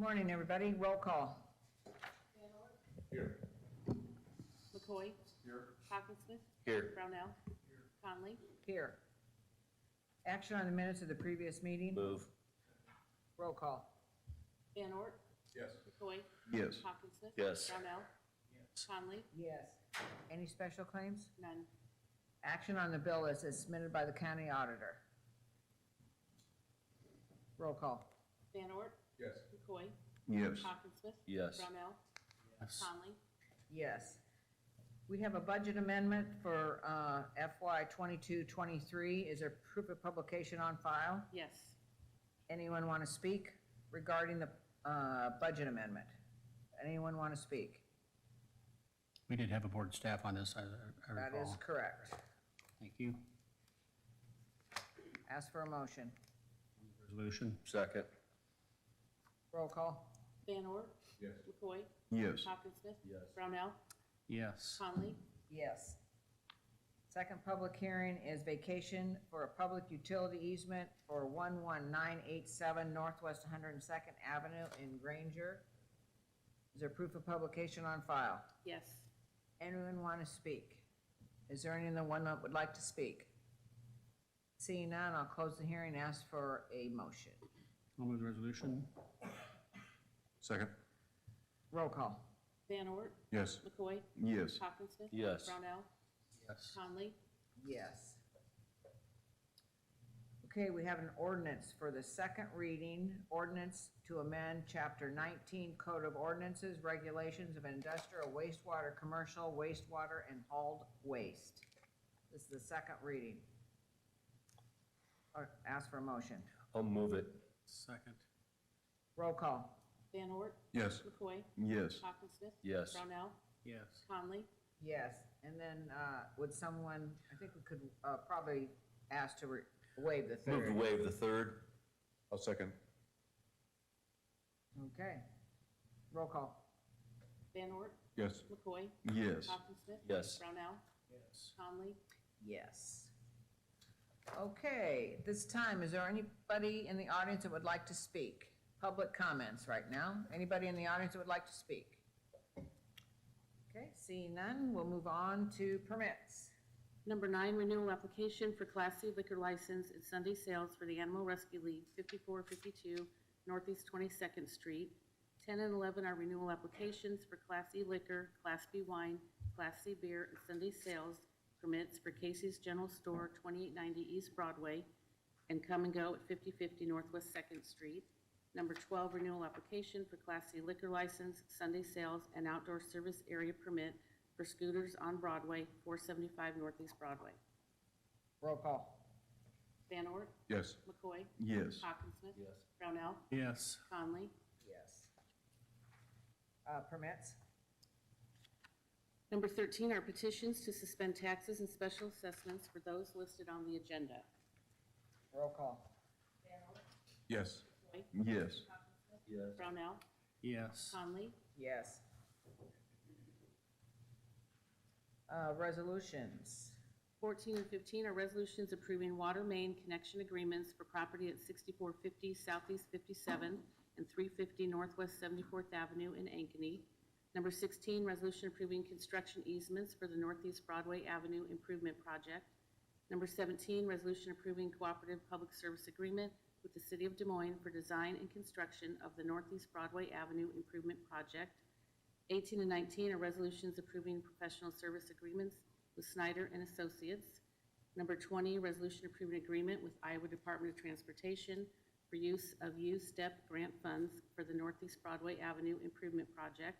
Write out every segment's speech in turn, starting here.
Morning, everybody. Roll call. Here. McCoy? Here. Hawkinsmith? Here. Brownell? Conley? Here. Action on the minutes of the previous meeting. Move. Roll call. Van Ort? Yes. McCoy? Yes. Hawkinsmith? Yes. Brownell? Conley? Yes. Any special claims? None. Action on the bill is submitted by the county auditor. Roll call. Van Ort? Yes. McCoy? Yes. Hawkinsmith? Yes. Brownell? Conley? Yes. We have a budget amendment for FY 22-23. Is there proof of publication on file? Yes. Anyone want to speak regarding the budget amendment? Anyone want to speak? We did have a board staff on this, I recall. That is correct. Thank you. Ask for a motion. Resolution. Second. Roll call. Van Ort? Yes. McCoy? Yes. Hawkinsmith? Yes. Brownell? Yes. Conley? Yes. Second public hearing is vacation for a public utility easement for 11987 Northwest 102nd Avenue in Granger. Is there proof of publication on file? Yes. Anyone want to speak? Is there anyone that would like to speak? Seeing none, I'll close the hearing and ask for a motion. I'll move the resolution. Second. Roll call. Van Ort? Yes. McCoy? Yes. Hawkinsmith? Yes. Brownell? Yes. Conley? Yes. Okay, we have an ordinance for the second reading, ordinance to amend Chapter 19 Code of Ordinances, Regulations of Industrial Wastewater, Commercial Wastewater, and Hauled Waste. This is the second reading. Ask for a motion. I'll move it. Second. Roll call. Van Ort? Yes. McCoy? Yes. Hawkinsmith? Yes. Brownell? Yes. Conley? Yes, and then would someone, I think we could probably ask to waive the Move to third. waive the third. I'll second. Okay. Roll call. Van Ort? Yes. McCoy? Yes. Hawkinsmith? Yes. Brownell? Yes. Conley? Yes. Okay, this time, is there anybody in the audience that would like to speak? Public comments right now. Anybody in the audience that would like to speak? Okay, seeing none, we'll move on to permits. Number 9, renewal application for Class C liquor license and Sunday sales for the Animal Rescue League, 5452 Northeast 22nd Street. 10 and 11 are renewal applications for Class C liquor, Class B wine, Class C beer, and Sunday sales permits for Casey's General Store, 2890 East Broadway, and Come and Go at 5050 Northwest 2nd Street. Number 12, renewal application for Class C liquor license, Sunday sales, and outdoor service area permit for Scooters on Broadway, 475 Northeast Broadway. Roll call. Van Ort? Yes. McCoy? Yes. Hawkinsmith? Yes. Brownell? Yes. Conley? Yes. Permits. Number 13 are petitions to suspend taxes and special assessments for those listed on the agenda. Roll call. Yes. McCoy? Yes. Hawkinsmith? Yes. Brownell? Yes. Conley? Yes. Resolutions. 14 and 15 are resolutions approving water main connection agreements for property at 6450 Southeast 57 and 350 Northwest 74th Avenue in Ankeny. Number 16, resolution approving construction easements for the Northeast Broadway Avenue Improvement Project. Number 17, resolution approving cooperative public service agreement with the City of Des Moines for design and construction of the Northeast Broadway Avenue Improvement Project. 18 and 19 are resolutions approving professional service agreements with Snyder and Associates. Number 20, resolution approving agreement with Iowa Department of Transportation for use of U-STEP grant funds for the Northeast Broadway Avenue Improvement Project.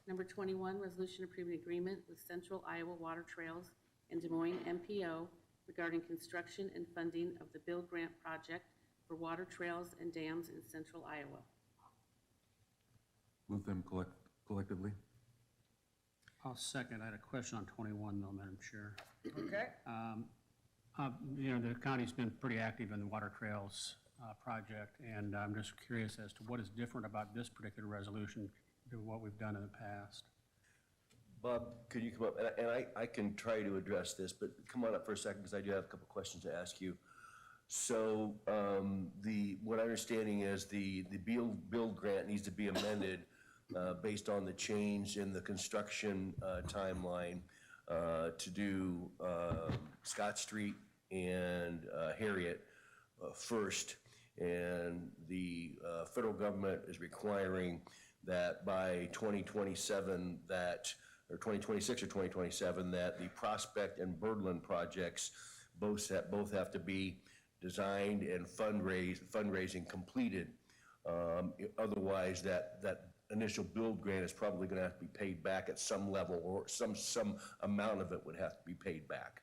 Number 21, resolution approving agreement with Central Iowa Water Trails and Des Moines MPO regarding construction and funding of the Bill Grant Project for water trails and dams in Central Iowa. Move them collectively. I'll second. I had a question on 21 though, Madam Chair. Okay. The county's been pretty active in the water trails project, and I'm just curious as to what is different about this particular resolution to what we've done in the past. Bob, could you come up? And I can try to address this, but come on up for a second because I do have a couple questions to ask you. So, what I'm understanding is the build grant needs to be amended, based on the change in the construction, timeline, to do, Scott Street and, Harriet, first. And the, federal government is requiring that by 2027, or 2026 or 2027, that the Prospect and Birdland projects both have to be designed and fundraising completed. Otherwise, that initial build grant is probably gonna have to be paid back at some level, or some amount of it would have to be paid back.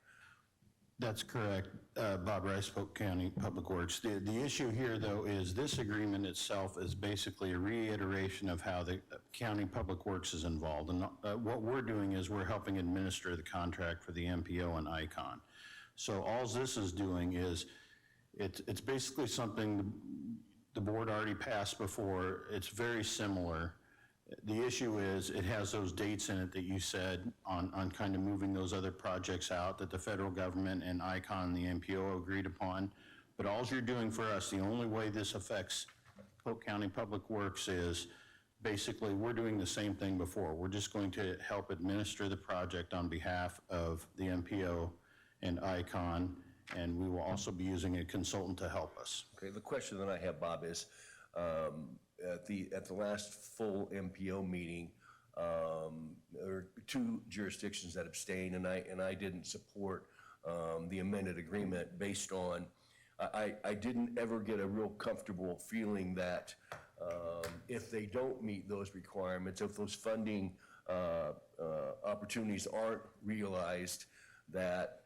That's correct. Bob Rice, Polk County Public Works. The issue here, though, is this agreement itself is basically a reiteration of how the county public works is involved. And what we're doing is we're helping administer the contract for the MPO and ICON. So all this is doing is, it's basically something the board already passed before. It's very similar. The issue is, it has those dates in it that you said on kind of moving those other projects out that the federal government and ICON and the MPO agreed upon. But all you're doing for us, the only way this affects Polk County Public Works is, basically, we're doing the same thing before. We're just going to help administer the project on behalf of the MPO and ICON, and we will also be using a consultant to help us. Okay, the question that I have, Bob, is, at the last full MPO meeting, there were two jurisdictions that abstained, and I didn't support, the amended agreement based on, I didn't ever get a real comfortable feeling that, if they don't meet those requirements, if those funding, opportunities aren't realized, that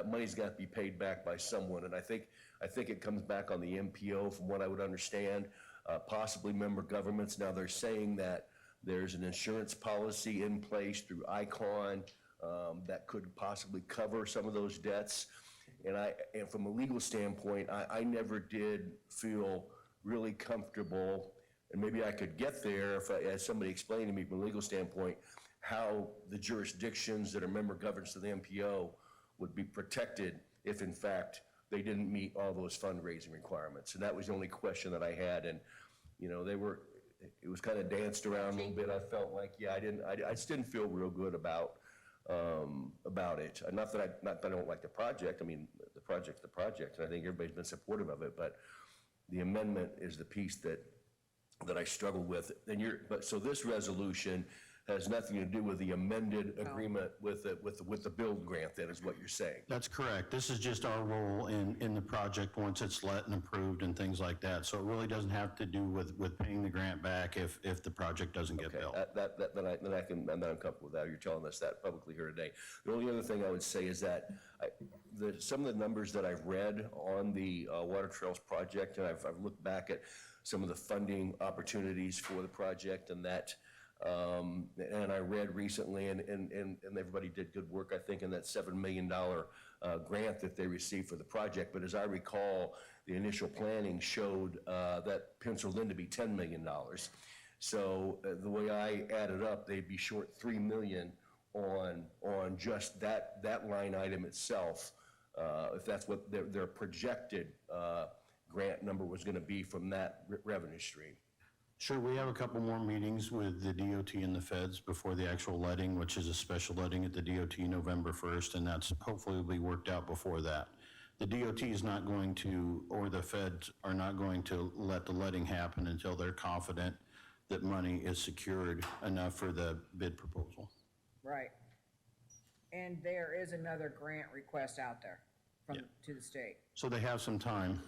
money's got to be paid back by someone. And I think it comes back on the MPO, from what I would understand, possibly member governments. Now, they're saying that there's an insurance policy in place through ICON, that could possibly cover some of those debts. And from a legal standpoint, I never did feel really comfortable, and maybe I could get there if as somebody explained to me from a legal standpoint, how the jurisdictions that are member governments to the MPO would be protected if, in fact, they didn't meet all those fundraising requirements. And that was the only question that I had. And, you know, it was kind of danced around a little bit. I felt like, I just didn't feel real good about it. Not that I don't like the project. I mean, the project's the project, and I think everybody's been supportive of it, but the amendment is the piece that I struggle with. So this resolution has nothing to do with the amended agreement with the build grant, then, is what you're saying? That's correct. This is just our role in the project once it's let and approved and things like that. So it really doesn't have to do with paying the grant back if the project doesn't get built. Then I'm comfortable with that. You're telling us that publicly here today. The only other thing I would say is that some of the numbers that I've read on the Water Trails project, and I've looked back at some of the funding opportunities for the project, and that. And I read recently, and everybody did good work, I think, in that $7 million grant that they received for the project. But as I recall, the initial planning showed that penciled in to be $10 million. So the way I added up, they'd be short $3 million on just that line item itself, if that's what their projected grant number was going to be from that revenue stream. Sure, we have a couple more meetings with the DOT and the feds before the actual letting, which is a special letting at the DOT November 1st, and that's hopefully will be worked out before that. The DOT is not going to, or the feds are not going to let the letting happen until they're confident that money is secured enough for the bid proposal. Right. And there is another grant request out there to the state. So they have some time.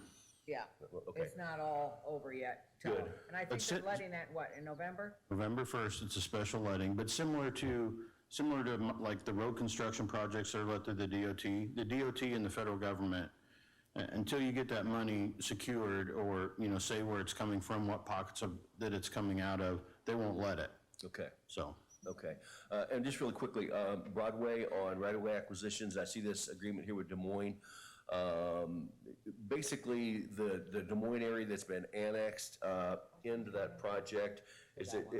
Yeah, Okay. it's not all over yet. Good. And I think they're letting that, in November? November 1st, it's a special letting, but similar to like the road construction projects that are let through the DOT and the federal government, until you get that money secured, or, say where it's coming from, what pockets that it's coming out of, they won't let it. Okay. So. Okay. And just really quickly, Broadway on right-of-way acquisitions, I see this agreement here with Des Moines. Basically, the Des Moines area that's been annexed into that project,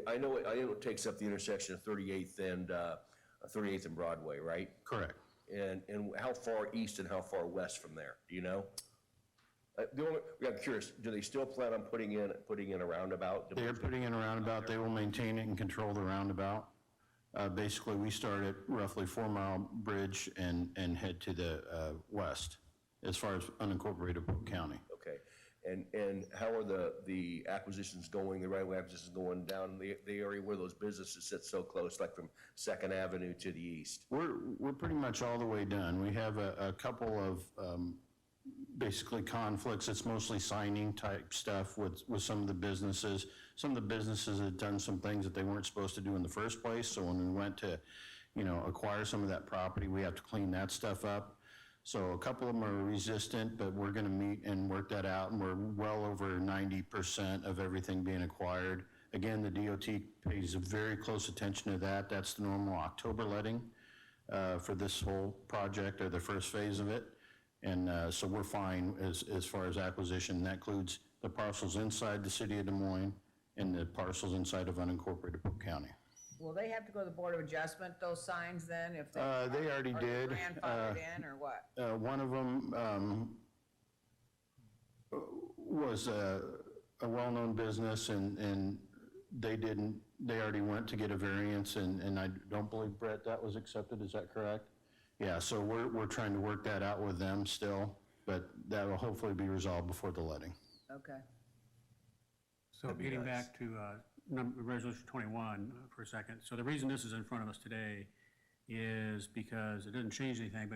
I know it takes up the intersection of 38th and Broadway, right? Correct. And how far east and how far west from there? Do you know? I'm curious, do they still plan on putting in a roundabout? They're putting in a roundabout, they will maintain it and control the roundabout. Basically, we start at roughly 4 Mile Bridge and head to the west, as far as unincorporated Polk County. Okay, and how are the acquisitions going, the right-of-way acquisitions going down the area where those businesses sit so close, like from Second Avenue to the east? We're pretty much all the way done. We have a couple of basically conflicts. It's mostly signing type stuff with some of the businesses. Some of the businesses had done some things that they weren't supposed to do in the first place, so when we went to, acquire some of that property, we have to clean that stuff up. So a couple of them are resistant, but we're gonna meet and work that out, and we're well over 90% of everything being acquired. Again, the DOT pays very close attention to that. That's the normal October letting for this whole project, or the first phase of it. And so we're fine as far as acquisition. That includes the parcels inside the city of Des Moines and the parcels inside of unincorporated Polk County. Will they have to go to the Board of Adjustment, those signs then, if they? They already are they did. grandfathered in, or what? One of them was a well-known business, and they already went to get a variance, and I don't believe, Brett, that was accepted, is that correct? Yeah, so we're trying to work that out with them still, but that will hopefully be resolved before the letting. Okay. So getting back to Resolution 21 for a second. So the reason this is in front of us today is because it doesn't change anything,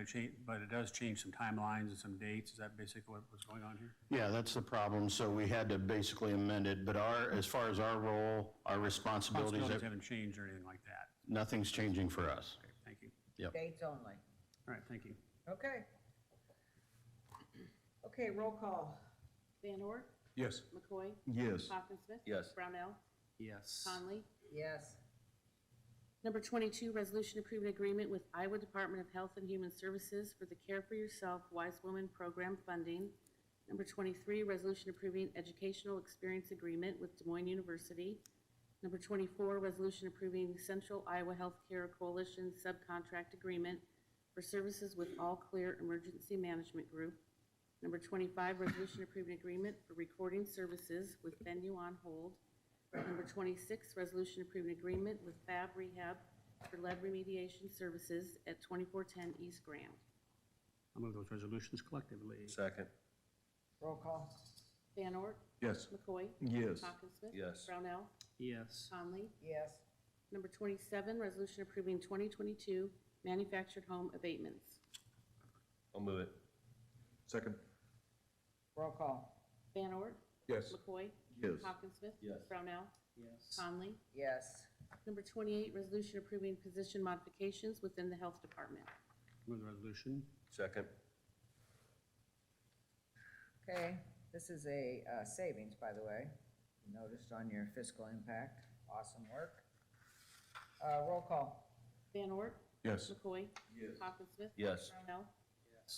but it does change some timelines and some dates. Is that basically what's going on here? Yeah, that's the problem. So we had to basically amend it, but as far as our role, our responsibilities, Haven't changed or anything like that. nothing's changing for us. Okay, thank you. Yep. Dates only. All right, thank you. Okay. Okay, roll call. Van Ort, Yes. McCoy, Yes. Hawkinsmith. Yes. Brownell, Yes. Conley. Yes. Number 22, resolution approving agreement with Iowa Department of Health and Human Services for the Care for Yourself Wise Woman Program funding. Number 23, resolution approving educational experience agreement with Des Moines University. Number 24, resolution approving Central Iowa Healthcare Coalition subcontract agreement for services with All Clear Emergency Management Group. Number 25, resolution approving agreement for recording services with Venue on Hold. Number 26, resolution approving agreement with Fab Rehab for lead remediation services at 2410 East Grand. I'll move those resolutions collectively. Second. Roll call. Van Ort, Yes. McCoy. Yes. Hawkinsmith. Yes. Brownell. Yes. Conley. Yes. Number 27, resolution approving 2022 manufactured home abatements. I'll move it. Second. Roll call. Van Ort, Yes. McCoy. Yes. Hawkinsmith. Yes. Brownell. Yes. Conley. Yes. Number 28, resolution approving position modifications within the health department. Move the resolution. Second. Okay, this is a savings, by the way. You noticed on your fiscal impact. Awesome work. Roll call. Van Ort, Yes. McCoy. Hawkinsmith. Yes. Brownell.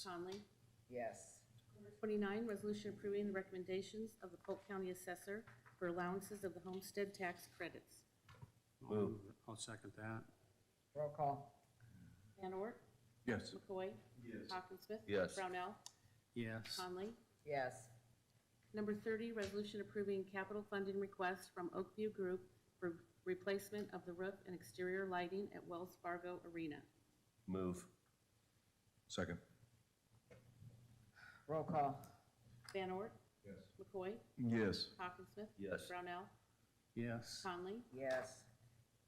Conley. Yes. Number 29, resolution approving the recommendations of the Polk County Assessor for allowances of the homestead tax credits. Move. I'll second that. Roll call. Van Ort, Yes. McCoy. Hawkinsmith. Yes. Brownell. Yes. Conley. Yes. Number 30, resolution approving capital funding request from Oakview Group for replacement of the roof and exterior lighting at Wells Fargo Arena. Move. Second. Roll call. Van Ort, Yes. McCoy. Yes. Hawkinsmith. Yes. Brownell. Yes. Conley. Yes.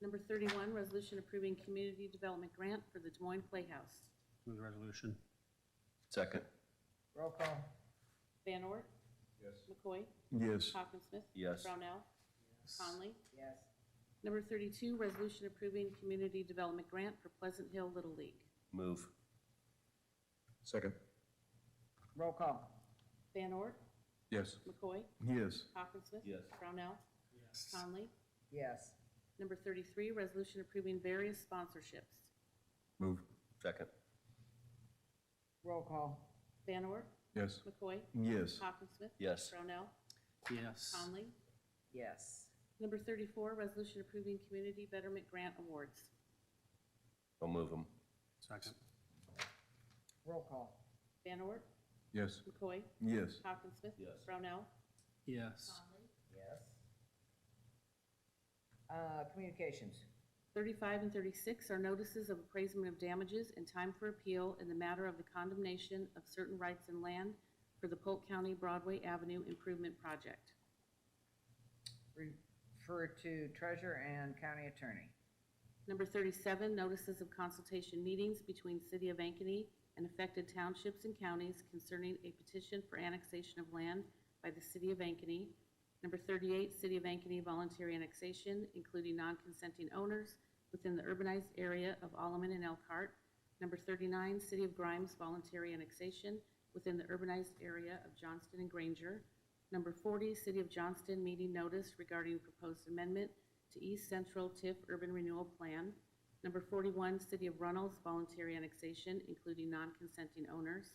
Number 31, resolution approving community development grant for the Des Moines Playhouse. Move the resolution. Second. Roll call. Van Ort, Yes. McCoy. Yes. Hawkinsmith. Yes. Brownell. Conley. Yes. Number 32, resolution approving community development grant for Pleasant Hill Little League. Move. Second. Roll call. Van Ort, Yes. McCoy. Yes. Hawkinsmith. Yes. Brownell. Conley. Yes. Number 33, resolution approving various sponsorships. Move. Second. Roll call. Van Ort, Yes. McCoy. Yes. Hawkinsmith. Yes. Brownell. Yes. Conley. Yes. Number 34, resolution approving community betterment grant awards. I'll move them. Second. Roll call. Van Ort, Yes. McCoy? Yes. Hawkinsmith? Yes. Brownell? Yes. Yes. Communications. 35 and 36 are notices of appraisement of damages and time for appeal in the matter of the condemnation of certain rights in land for the Polk County Broadway Avenue Improvement Project. Refer to treasurer and county attorney. Number 37, notices of consultation meetings between City of Ankeny and affected townships and counties concerning a petition for annexation of land by the City of Ankeny. Number 38, City of Ankeny voluntary annexation, including non-consenting owners within the urbanized area of Alleman and Elkhart. Number 39, City of Grimes voluntary annexation within the urbanized area of Johnston and Granger. Number 40, City of Johnston meeting notice regarding proposed amendment to East Central TIF Urban Renewal Plan. Number 41, City of Runnels voluntary annexation, including non-consenting owners.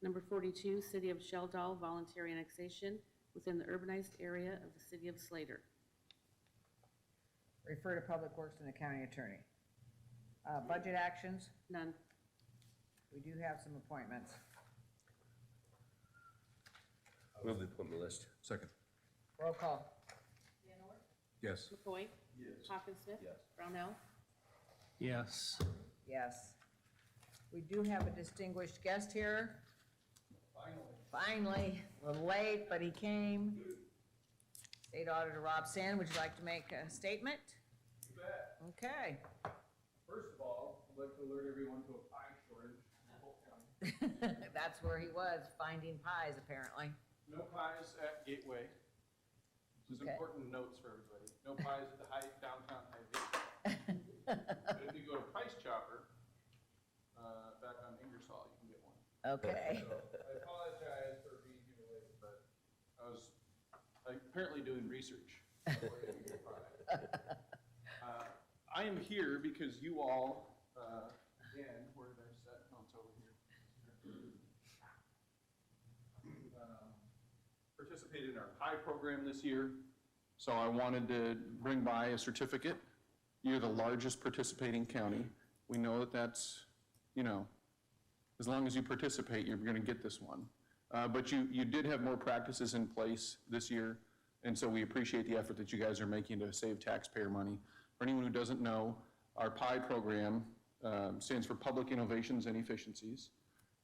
Number 42, City of Sheldall voluntary annexation within the urbanized area of the City of Slater. Refer to Public Works and the county attorney. Budget actions, None. we do have some appointments. Move the appointment list. Second. Roll call. Yes. McCoy? Yes. Hawkinsmith? Yes. Brownell? Yes. Yes. We do have a distinguished guest here. Finally, a little late, but he came. State Auditor Rob Sand, would you like to make a statement? You bet. Okay. First of all, I'd like to alert everyone to a pie shortage in Polk County. That's where he was, finding pies, apparently. No pies at Gateway, which is Okay. important notes for everybody. No pies at the downtown high Gateway. But if you go to Price Chopper, back on Ingersoll, you can get one. Okay. So I apologize for being here late, but I was apparently doing research. before I get your product. I am here because you all, again, where did I set? Oh, it's over here. Participated in our pie program this year, so I wanted to bring by a certificate. You're the largest participating county. We know that that's, you know, as long as you participate, you're gonna get this one. But you did have more practices in place this year, and so we appreciate the effort that you guys are making to save taxpayer money. For anyone who doesn't know, our PI program stands for Public Innovations and Efficiencies.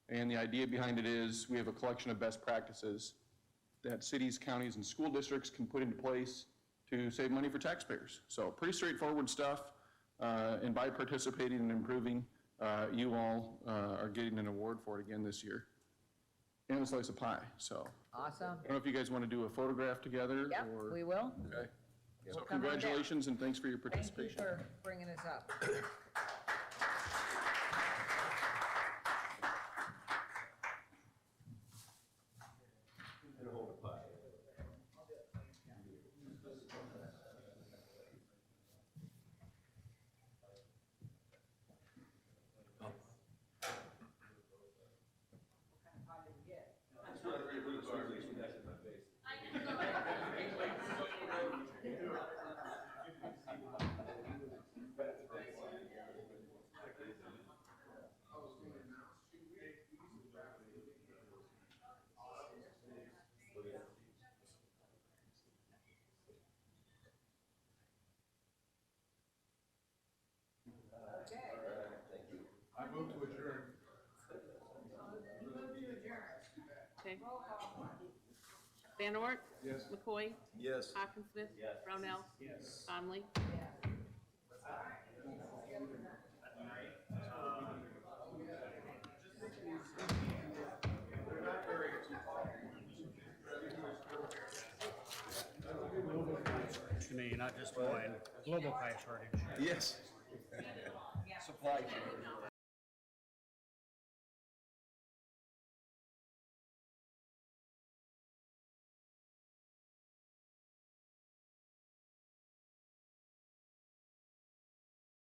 And the idea behind it is we have a collection of best practices that cities, counties, and school districts can put into place to save money for taxpayers. So pretty straightforward stuff, and by participating and improving, you all are getting an award for it again this year. And a slice of pie, so. Awesome. I don't know if you guys want to do a photograph together, Yep, or. we will. Okay. So We'll come on down. congratulations and thanks for your Thank you participation. for bringing us up. I move to adjourn. Okay. Van Ort? Yes. McCoy? Yes. Hawkinsmith? Yes. Brownell? Yes. Conley? To me, not just mine. Global pie shortage. Yes. Supply chain.